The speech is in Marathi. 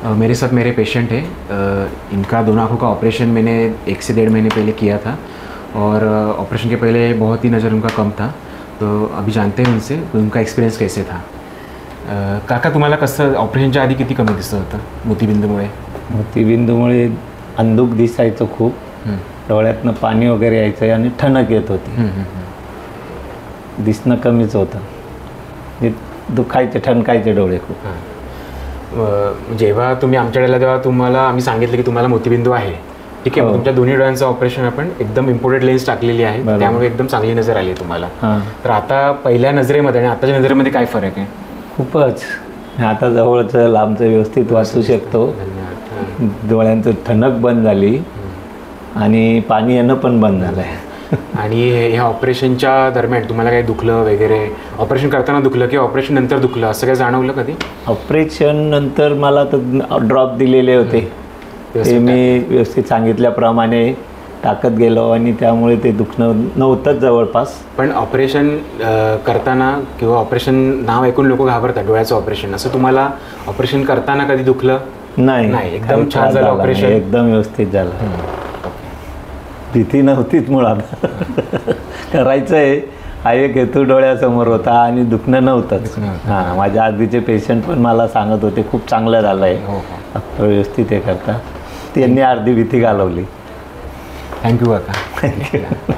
मेरे साथ मेरे पेशेंट है। इनका दोनों आँखों का ऑपरेशन मैंने 1 से 1.5 महीने पहले किया था और ऑपरेशन के पहले बहुत ही नज़र उनका कम था। तो अभी जानते हैं उनसे उनका एक्सपिरियन्स कैसे था। काका, तुम्हाला कसं ऑपरेशनच्या आधी किती कमी दिसत होतं मोतीबिंदूमुळे? मोतीबिंदूमुळे अंधुक दिसायचं खूप, डोळ्यातनं पाणी वगैरे यायचं आणि ठणक येत होती, दिसणं कमीच होतं, दुखायचे ठणकायचे डोळे खूप। जेव्हा तुम्ही आमच्याकडे तेव्हा तुम्हाला आम्ही सांगितलं की तुम्हाला मोतीबिंदू आहे, ठीक आहे, तुमच्या दोन्ही डोळ्यांचं ऑपरेशन आपण एकदम इम्पोर्टेड लेन्स टाकलेली आहे, त्यामुळे एकदम चांगली नजर आली तुम्हाला। तर आता पहिल्या नजरेमध्ये आणि आताच्या नजरेमध्ये काय फरक आहे? खूपच, आता जवळचं लांबचं व्यवस्थित वाचू शकतो, डोळ्यांचं ठणक बंद झाली आणि पाणी येणं पण बंद झालं आहे। आणि ह्या ऑपरेशनच्या दरम्यान तुम्हाला काही दुखलं वगैरे, ऑपरेशन करताना दुखलं किंवा ऑपरेशन नंतर दुखलं असं काही जाणवलं कधी? ऑपरेशन नंतर मला तर ड्रॉप दिलेले होते, ते मी व्यवस्थित सांगितल्याप्रमाणे टाकत गेलो आणि त्यामुळे ते दुखणं नव्हतंच जवळपास। पण ऑपरेशन करताना किंवा ऑपरेशन नाव ऐकून लोक घाबरतात डोळ्याचं ऑपरेशन, असं तुम्हाला ऑपरेशन करताना कधी दुखलं? नाही, एकदम छान झालं ऑपरेशन, एकदम व्यवस्थित झालं, भीती नव्हतीच मुळात। करायचं आहे एक हेतू डोळ्यासमोर होता आणि दुखणं नव्हतंच। हां, माझ्या आधीचे पेशंट पण मला सांगत होते खूप चांगलं झालं आहे, डॉक्टर व्यवस्थित हे करता, त्यांनी अर्धी भीती घालवली। थँक्यू काका। थँक्यू।